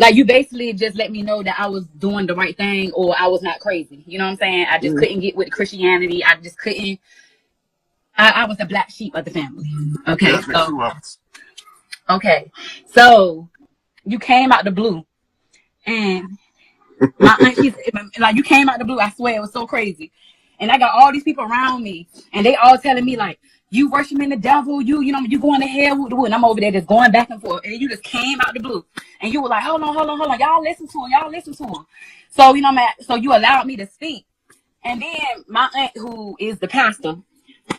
Like, you basically just let me know that I was doing the right thing or I was not crazy. You know what I'm saying? I just couldn't get with Christianity. I just couldn't. I was the black sheep of the family. Okay. So you came out the blue, and my aunties, like, you came out the blue. I swear, it was so crazy. And I got all these people around me, and they all telling me, like, you worshiping the devil, you going to hell with the wood. And I'm over there just going back and forth. And you just came out the blue. And you were like, hold on. Y'all listen to him. So, so you allowed me to speak. And then my aunt, who is the pastor,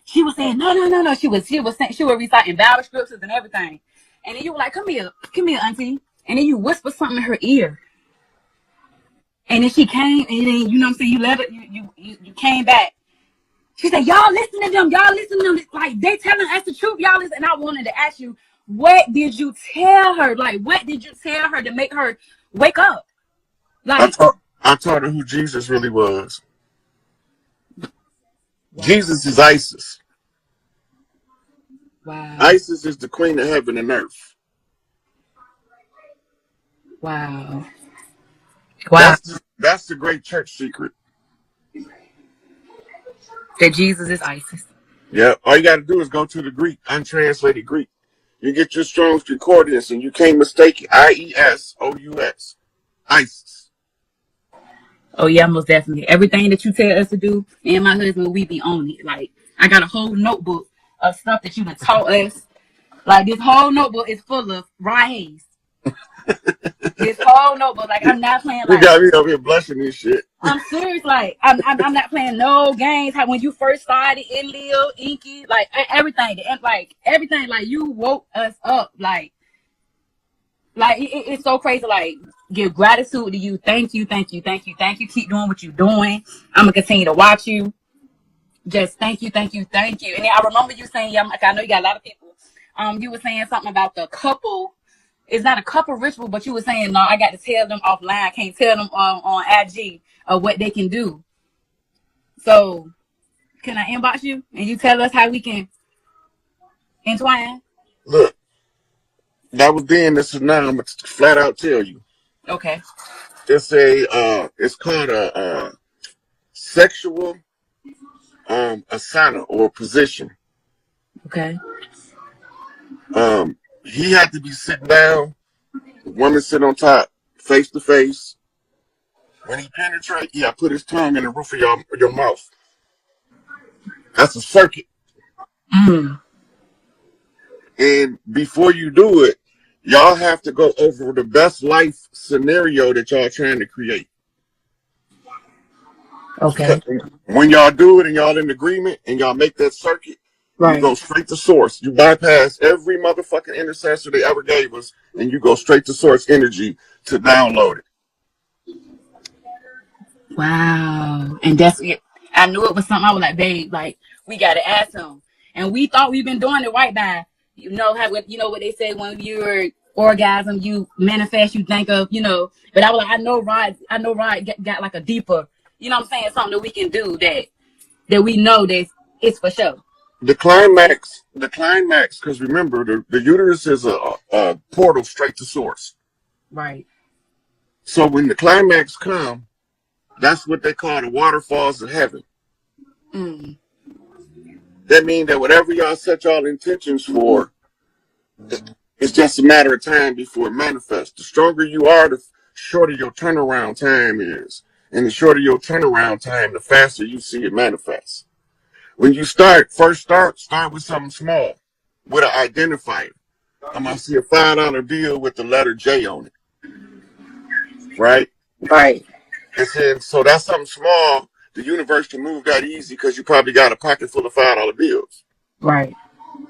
she was saying, no. She was reciting Bible scriptures and everything. And then you were like, come here, auntie. And then you whispered something in her ear. And then she came, and then, you know what I'm saying, you let her, you came back. She said, y'all listen to them. Like, they telling us the truth. Y'all listen. And I wanted to ask you, what did you tell her? Like, what did you tell her to make her wake up? Like, I taught her who Jesus really was. Wow. Jesus is Isis. Wow. Isis is the queen of heaven and earth. Wow. That's the great church secret. That Jesus is Isis. Yeah, all you got to do is go to the Greek, untranslated Greek. You get your Strong's Concordance, and you can't mistake it. IESOUS. Isis. Oh, yeah, most definitely. Everything that you tell us to do, me and my husband, we be on it. Like, I got a whole notebook of stuff that you done taught us. Like, this whole notebook is full of Rye Hayes. This whole notebook, like, I'm not playing. Like, you got me over here blushing this shit. I'm serious. Like, I'm not playing no games. How when you first started in Lil, Inky, like, everything, like, you woke us up. Like it's so crazy. Like, give gratitude to you. Thank you. Keep doing what you're doing. I'm gonna continue to watch you. Just thank you. And then I remember you saying, yeah, I know you got a lot of people. You were saying something about the couple. It's not a couple ritual, but you were saying, no, I got to tell them offline. I can't tell them on IG of what they can do. So, can I inbox you and you tell us how we can entwine? Look, that was then. This is now. I'm gonna flat out tell you. Okay. It's called a sexual asana or position. Okay. He had to be sitting down, the woman sit on top, face to face. When he penetrates, I put his tongue in the roof of your mouth. That's a circuit. Mm. And before you do it, y'all have to go over the best life scenario that y'all trying to create. Okay. When y'all do it and y'all in agreement and y'all make that circuit, right, you go straight to source. You bypass every motherfucking intercessor they ever gave us, and you go straight to source energy to download it. Wow. And that's it. I knew it was something. I was like, babe, like, we got to ask him. And we thought we've been doing it right by, you know what they say, when you're orgasm, you manifest, you think of, but I was like, I know Rod got like a deeper, you know what I'm saying, something that we can do that we know that it's for sure. The climax, because remember, the uterus is a portal straight to source. Right. So when the climax comes, that's what they call the waterfalls of heaven. Mm. That means that whatever y'all set y'all intentions for, it's just a matter of time before it manifests. The stronger you are, the shorter your turnaround time is. And the shorter your turnaround time, the faster you see it manifest. When you start with something small, with an identifier. I'm going to see a $5 bill with the letter J on it. Right? Right. And then, so that's something small. The universe can move that easy because you probably got a pocket full of $5 bills. Right.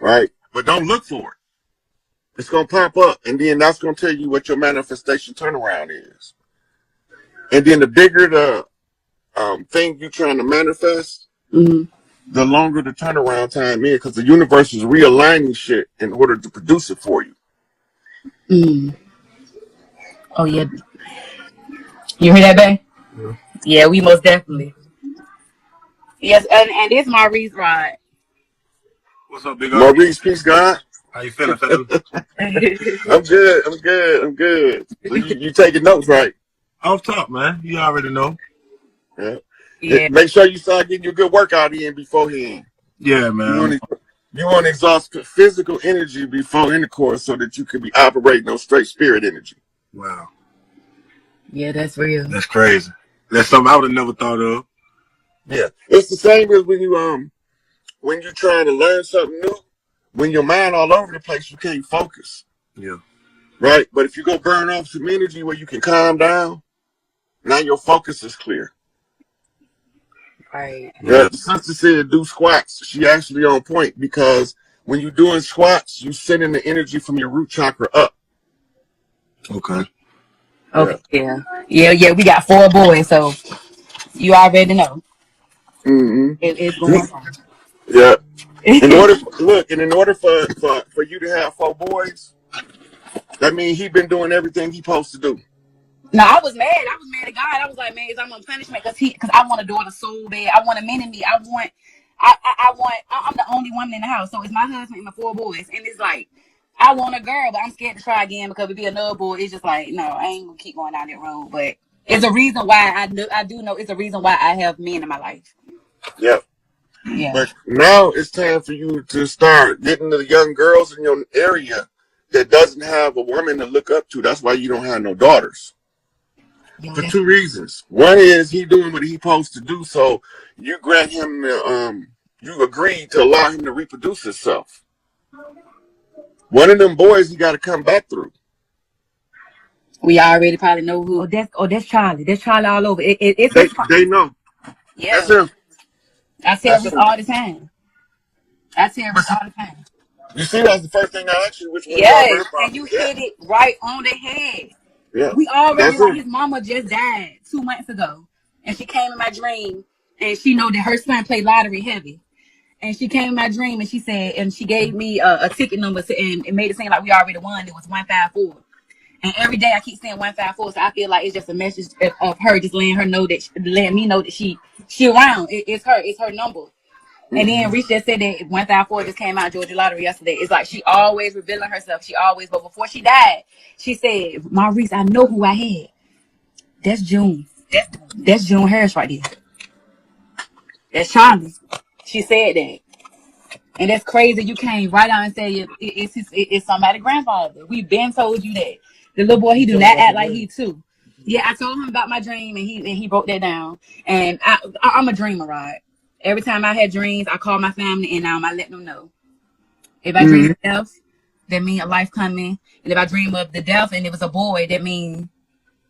Right? But don't look for it. It's going to pop up, and then that's going to tell you what your manifestation turnaround is. And then the bigger the thing you're trying to manifest, the longer the turnaround time is, because the universe is realigning shit in order to produce it for you. Mm. Oh, yeah. You hear that, babe? Yeah, we most definitely. Yes, and it's Maurice Rod. What's up, big Maurice, peace, God. How you feeling, fella? I'm good. I'm good. I'm good. So you taking notes, right? Off top, man. You already know. Yeah. Yeah. Make sure you start getting your good workout in beforehand. Yeah, You man. want to exhaust physical energy before intercourse so that you can be operating on straight spirit energy. Wow. Yeah, that's real. That's crazy. That's something I would have never thought of. Yeah, it's the same as when you're trying to learn something new. When your mind all over the place, you can't focus. Yeah. Right, but if you go burn off some energy where you can calm down, now your focus is clear. Right. Yeah, Yeah. the sister said do squats. She actually on point because when you're doing squats, you sending the energy from your root chakra up. Okay. Okay. Yeah. Yeah. We got 4 boys, so you already know Mm-hmm. it's going on. Yeah. In order for you to have 4 boys, that means he been doing everything he supposed to do. No, I was mad. I was mad at God. I was like, man, I'm gonna punish me because I want a daughter so bad. I want a man in me. I'm the only woman in the house, so it's my husband and my 4 boys, and it's like I want a girl, but I'm scared to try again because if it be another boy, it's just like no, I ain't gonna keep going down that road. But it's a reason why I do know it's a reason why I have men in my life. Yeah. Yeah. But now it's time for you to start getting the young girls in your area that doesn't have a woman to look up to. That's why you don't have no daughters. Yo, For 2 reasons. One is he doing what he supposed to do, so you grant him you agreed to allow him to reproduce himself. One of them boys he got to come back through. we already probably know who. That's Charlie. That's Charlie all over. It's his. They know. Yeah. That's him. I tell That's Reese him. all the time. I tell Reese all the time. You see, that's the first thing I asked you. Which one y'all Yes, heard and about? you Yeah, hit it right on the head. yeah. We already That's like him. his mama just died 2 months ago, and she came in my dream, and she know that her son played lottery heavy, and she came in my dream and she said, and she gave me a ticket number, and it made it seem like we already won. It was 154, and every day I keep saying 154, so I feel like it's just a message of her just letting me know that she around. It's her number. And then Reese just said that 154 just came out Georgia Lottery yesterday. It's like she always revealing herself. But before she died, she said, Maurice, I know who I had. That's June. That's June Harris right there. That's Charlie. She said that. And that's crazy. You came right out and said it's somebody's grandfather. We've been told you that. The little boy, he do not act like he too. Yeah, I told him about my dream and he broke that down. And I'm a dreamer, right? Every time I had dreams, I call my family and I let them know. If I dream of death, that mean a life coming. And if I dream of the death and it was a boy, that mean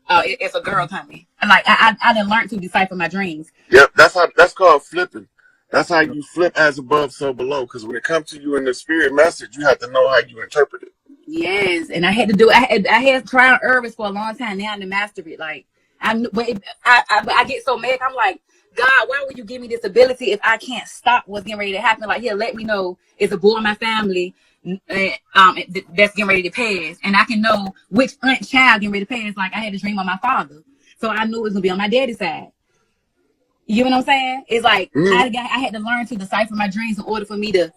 it's a girl coming. And like I didn't learn to decipher my dreams. Yep, that's called flipping. That's how you flip as above, so below. Because when it comes to you in the spirit message, you have to know how you interpret it. Yes, and I had to do. I had trial and errors for a long time. Now I to master it. Like I get so mad. I'm like, God, why would you give me this ability if I can't stop what's getting ready to happen? Like, here, let me know it's a boy in my family that's getting ready to pass, and I can know which child getting ready to pass. Like I had a dream of my father, so I knew it was gonna be on my daddy's side. You know what I'm saying? It's like I had to learn to decipher my dreams in order for me to.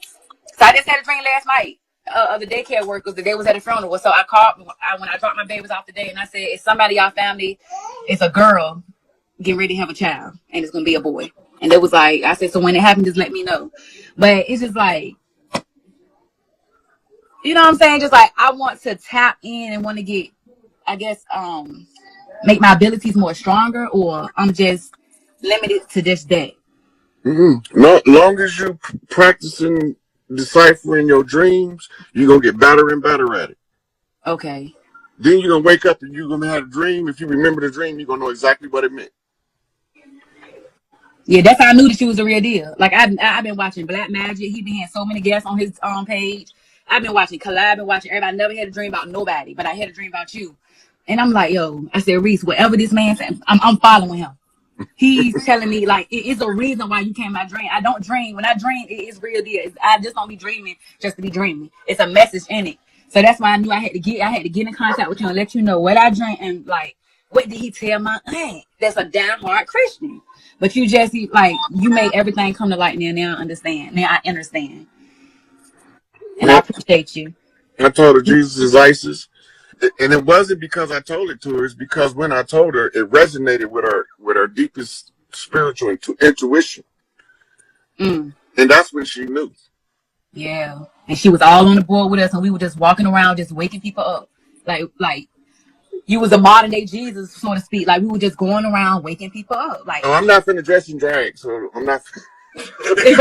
So I just had a dream last night of the daycare workers. The day was at a funeral. So I called when I dropped my babies off today, and I said, "It's somebody in y'all family. It's a girl getting ready to have a child, and it's gonna be a boy." And it was like I said, "So when it happens, just let me know." But it's just like you know what I'm saying? Just like I want to tap in and want to get, I guess, make my abilities more stronger, or I'm just limited to just that. No, long as you practicing deciphering your dreams, you're gonna get better and better at it. Okay. Then you're gonna wake up and you're gonna have a dream. If you remember the dream, you're gonna know exactly what it meant. Yeah, that's how I knew that she was the real deal. Like I've been watching Black Magic. He been had so many guests on his page. I've been watching Collab, I've been watching everybody. I never had a dream about nobody, but I had a dream about you. And I'm like, yo, I said, Reese, whatever this man said, I'm following him. He's telling me like it's a reason why you came in my dream. I don't dream. When I dream, it is real deal. I just don't be dreaming just to be dreaming. It's a message in it. So that's why I knew I had to get in contact with you and let you know what I dream and like what did he tell my aunt? That's a damn hard Christian. But you just like you made everything come to light now. Now I understand. Now I understand. And I appreciate you. I told her Jesus is ISIS. And it wasn't because I told it to her. It's because when I told her, it resonated with her deepest spiritual intuition. Mm. And that's when she knew. Yeah. And she was all on the board with us, and we were just walking around, just waking people up. Like you was a modern day Jesus, so to speak. Like we were just going around waking people up. Like, Oh, I'm not finna dress in drag, so I'm not. right.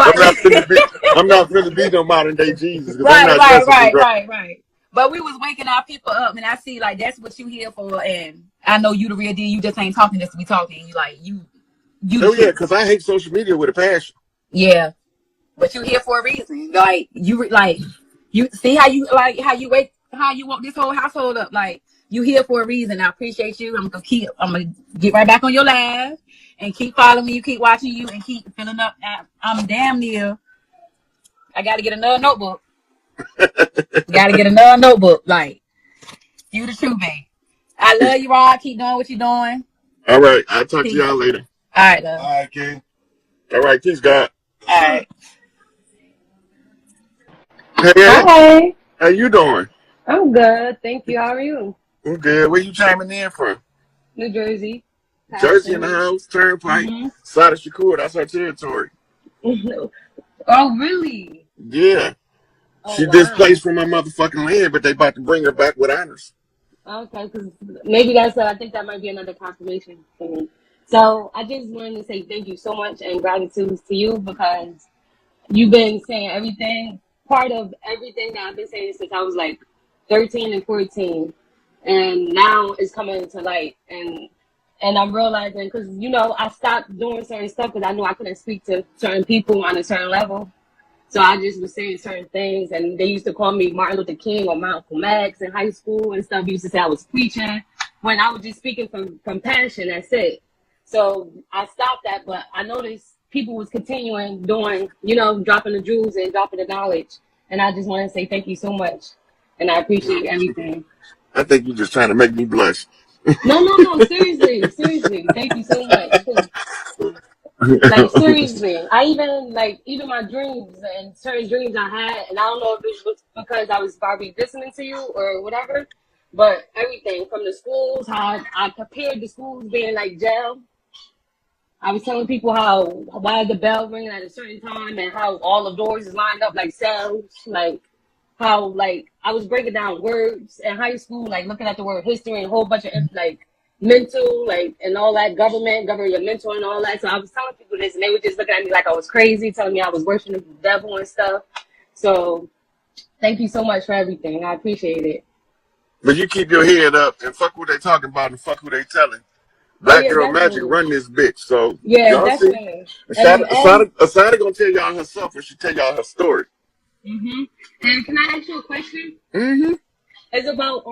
I'm not finna be no modern day Jesus because I'm not dressing in drag. Right. But we was waking our people up, and I see like that's what you here for. And I know you the real deal. You just ain't talking just to be talking. You like you. Oh yeah, because I hate social media with a passion. Yeah, but you here for a reason. Like you see how you woke this whole household up. Like you here for a reason. I appreciate you. I'm gonna get right back on your live and keep following you, keep watching you, and keep filling up. I'm damn near. I got to get another notebook. Like you the true babe. I love you, Rod. Keep doing what you're doing. All right, I'll talk to y'all later. All right, love. All right, King. All right, peace, God. All right. Hey, Hi, how you doing? I'm good. Thank you. How are you? I'm good. Where you chiming in from? New Jersey. Jersey in the house, Turnpike, side of Shakur. That's her territory. Oh, really? Yeah. Oh, She wow. displaced from my motherfucking land, but they about to bring her back with honors. Okay, because maybe I think that might be another confirmation for me. So I just wanted to say thank you so much and gratitude to you because you've been saying everything, part of everything that I've been saying since I was like 13 and 14. And now it's coming to light. And I'm realizing, because, I stopped doing certain stuff because I knew I couldn't speak to certain people on a certain level. So I just was saying certain things, and they used to call me Martin Luther King or Malcolm X in high school and stuff. They used to say I was preaching when I was just speaking from passion. That's it. So I stopped that, but I noticed people was continuing doing, dropping the jewels and dropping the knowledge. And I just want to say thank you so much, and I appreciate everything. I think you're just trying to make me blush. No, seriously, thank you so much. 'Cause, like seriously, I even my dreams and certain dreams I had, and I don't know if it was because I was probably listening to you or whatever, but everything from the schools, how I compared the schools being like jail. I was telling people why the bell ringing at a certain time and how all the doors is lined up like cells, like how like I was breaking down words in high school, like looking at the word history and a whole bunch of like mental, like and all that governmental and all that. So I was telling people this, and they were just looking at me like I was crazy, telling me I was worshiping the devil and stuff. So thank you so much for everything. I appreciate it. But you keep your head up and fuck what they talking about and fuck who they telling. Oh Black yeah, Girl Magic definitely. run this bitch. So Yeah, y'all see, definitely. And Asada gonna tell y'all herself when she tell y'all her story. and can I ask you a question? Mm-hmm. It's about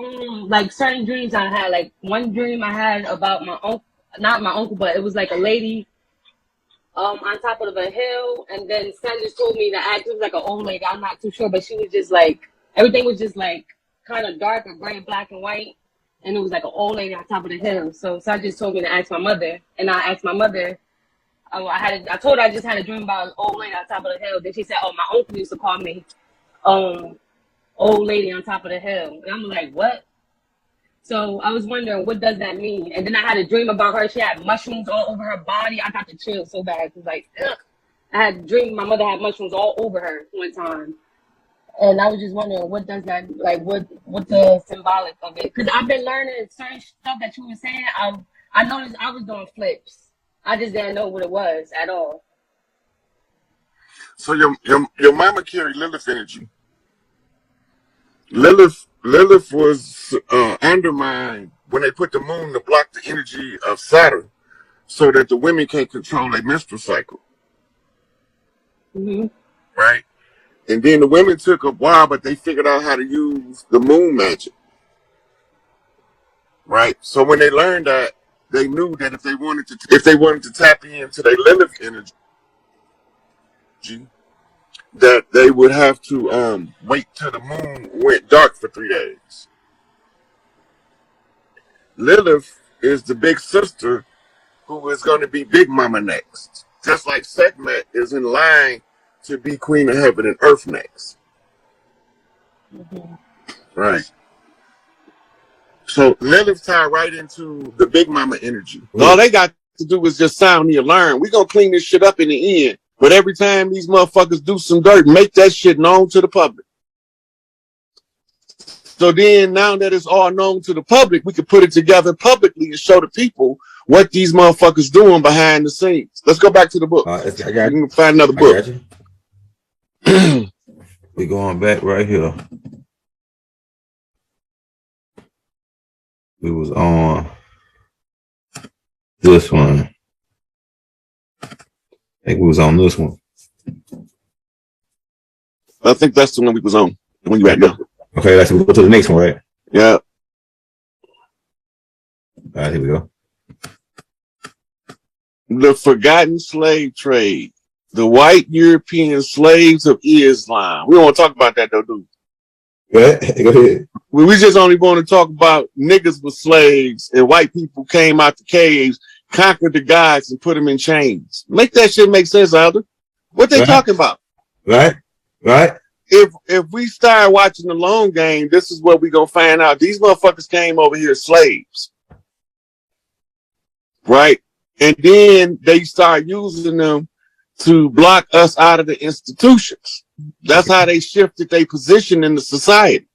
like certain dreams I had. Like one dream I had about my uncle, not my uncle, but it was like a lady on top of a hill, and then Sam just told me that it was like an old lady. I'm not too sure, but she was just like everything was just like kind of dark or gray, black and white, and it was like an old lady on top of the hill. So Sam just told me to ask my mother, and I asked my mother. I told her I just had a dream about an old lady on top of the hill. Then she said, "Oh, my uncle used to call me old lady on top of the hill," and I'm like, "What?" So I was wondering, what does that mean? And then I had a dream about her. She had mushrooms all over her body. I got the chills so bad. It was like, ugh. I had a dream my mother had mushrooms all over her one time. And I was just wondering, what does that, like, what the symbolic of it? Because I've been learning certain stuff that you were saying. I noticed I was doing flips. I just didn't know what it was at all. So your mama carried Lilith energy. Lilith was undermined when they put the moon to block the energy of Saturn, so that the women can't control their menstrual cycle. Mm-hmm. Right. And then the women took a while, but they figured out how to use the moon magic. Right. So when they learned that, they knew that if they wanted to tap into their Lilith energy, that they would have to wait till the moon went dark for 3 days. Lilith is the big sister who is going to be Big Mama next. Just like Sekhmet is in line to be Queen of Heaven and Earth next. Right. So Lilith tied right into the big mama energy. All they got to do is just sound the alarm. We're going to clean this shit up in the end. But every time these motherfuckers do some dirt, make that shit known to the public. So then now that it's all known to the public, we can put it together publicly and show the people what these motherfuckers doing behind the scenes. Let's go back to the book. I got you. Can find another book. We're going back right here. We was on this one. I think we was on this one. I think that's the one we was on. The one you at now. Okay, let's go to the next one, right? Yeah. All right, here we go. The forgotten slave trade. The white European slaves of Islam. We don't want to talk about that though, dude. Go ahead. We just only want to talk about niggas with slaves and white people came out the caves, conquered the gods, and put them in chains. Make that shit make sense, Elder. What they talking about? Right. If we start watching the long game, this is what we gonna find out. These motherfuckers came over here slaves. Right? And then they start using them to block us out of the institutions. That's how they shifted their position in the society.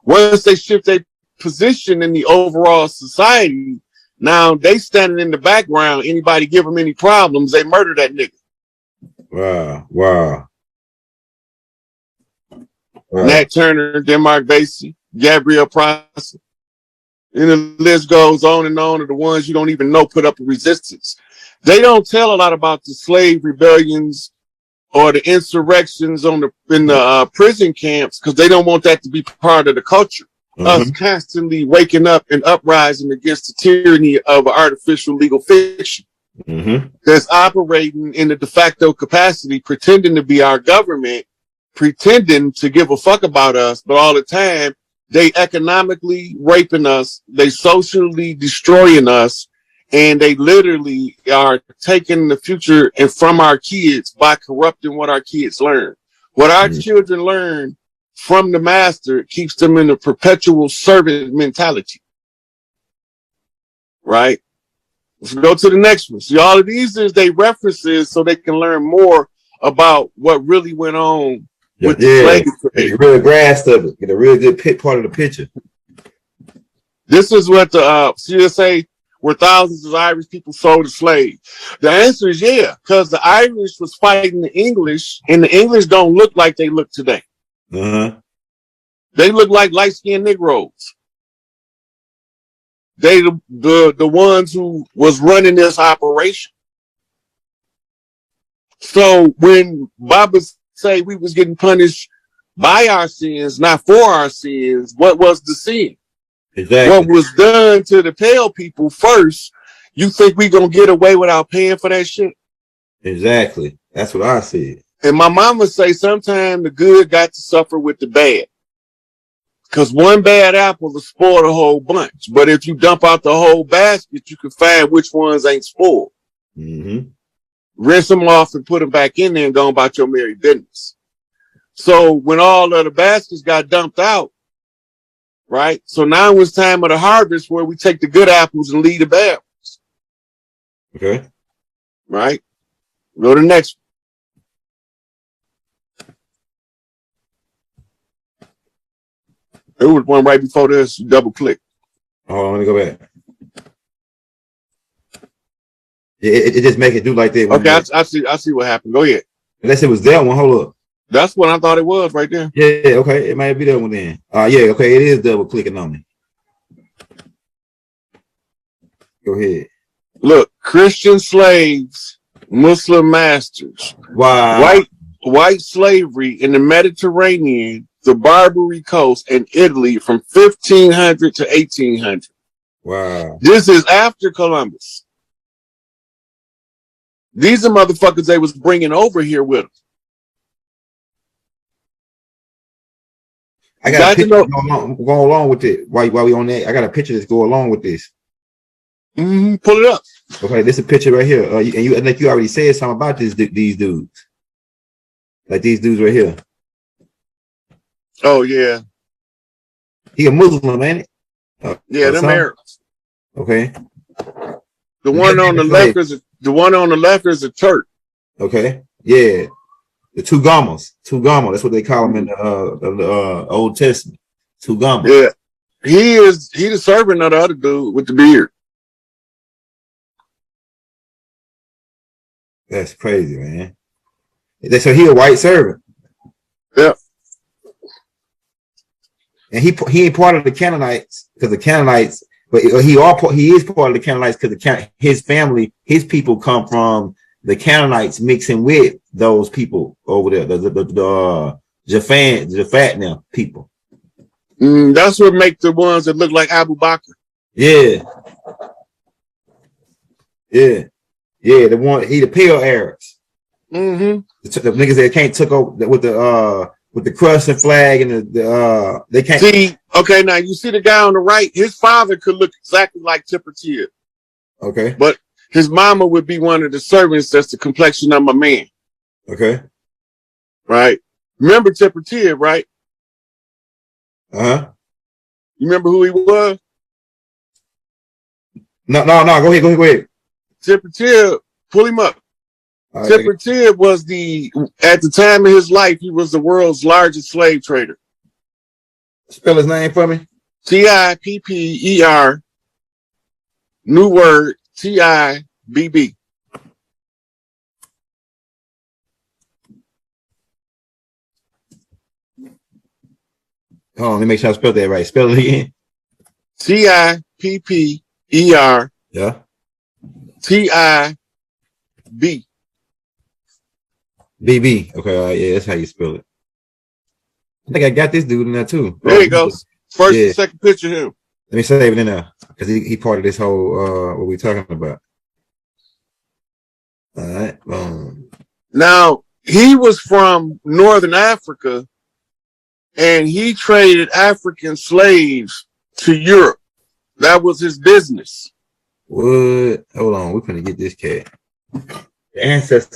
Once they shift their position in the overall society, now they standing in the background. Anybody give them any problems, they murder that nigga. Wow. Nat Turner, Denmark Vesey, Gabriel Prosser. And the list goes on and on of the ones you don't even know put up a resistance. They don't tell a lot about the slave rebellions or the insurrections in the prison camps because they don't want that to be part of the culture. Us constantly waking up and uprising against the tyranny of artificial legal fiction that's operating in the de facto capacity, pretending to be our government, pretending to give a fuck about us, but all the time they economically raping us, they socially destroying us, and they literally are taking the future and from our kids by corrupting what our kids learn. What our children learn from the master keeps them in a perpetual servant mentality. Right? Let's go to the next one. See, all of these is they references so they can learn more about what really went on with the slave trade. Get a real grasp of it. Get a real good part of the picture. This is what the CSA, where thousands of Irish people sold as slaves. The answer is yeah, because the Irish was fighting the English, and the English don't look like they look today. They look like light-skinned Negroes. They the ones who was running this operation. So when Baba say we was getting punished by our sins, not for our sins, what was the sin? Exactly. What was done to the pale people first, you think we gonna get away without paying for that shit? Exactly. That's what I said. And my mama say sometimes the good got to suffer with the bad. Because one bad apple will spoil the whole bunch. But if you dump out the whole basket, you can find which ones ain't spoiled. Rinse them off and put them back in there and go about your merry business. So when all of the baskets got dumped out, right? So now it's time of the harvest where we take the good apples and leave the bad ones. Okay. Right? Go to the next one. There was one right before this. Double click. Hold on, let me go back. It just make it do like that. Okay, I see what happened. Go ahead. Unless it was that one. Hold up. That's what I thought it was right there. Yeah, okay. It might be that one then. Yeah, okay. It is double clicking on me. Go ahead. Look, Christian slaves, Muslim masters. Wow. White slavery in the Mediterranean, the Barbary Coast, and Italy from 1500 to 1800. Wow. This is after Columbus. These are motherfuckers they was bringing over here with them. I got a picture going along with it. While we on that, I got a picture that's go along with this. Pull it up. Okay, this is a picture right here. And you already said something about these dudes. Like these dudes right here. Oh yeah, He a Muslim, ain't it? yeah, them Son? Arabs. Okay. The one on the left is a Turk. Okay. Yeah. The two Gammas. That's what they call them in the Old Testament. Two Gammas. Yeah, he the servant of the other dude with the beard. That's crazy, man. So he a white servant. Yeah. And he ain't part of the Canaanites because the Canaanites, but he is part of the Canaanites because his family, his people come from the Canaanites mixing with those people over there, the Japhat now people. That's what make the ones that look like Abu Bakr. Yeah. The one the pale Arabs. Mm-hmm. The niggas that can't took over with the crescent flag and they can't see. Okay, now you see the guy on the right. His father could look exactly like Tipper Tib. Okay, but his mama would be one of the servants that's the complexion of my man. Okay, right. Remember Tipper Tib, right? You remember who he was? No. Go ahead. Tipper Tib, pull him up. Right, Tipper Tib was at the time of his life, he was the world's largest slave trader. Spell his name for me. TIPPER, new word, TIBB. Hold on, let me make sure I spelled that right. Spell it again. TIPPER. Yeah. TIB. BB. Okay, yeah, that's how you spell it. I think I got this dude in there too. There you go. First and second picture of him. Let me save it in there because he part of this whole what we talking about. All right. Now he was from Northern Africa, and he traded African slaves to Europe. That was his business. What? Hold on, we're gonna get this cat. The ancestor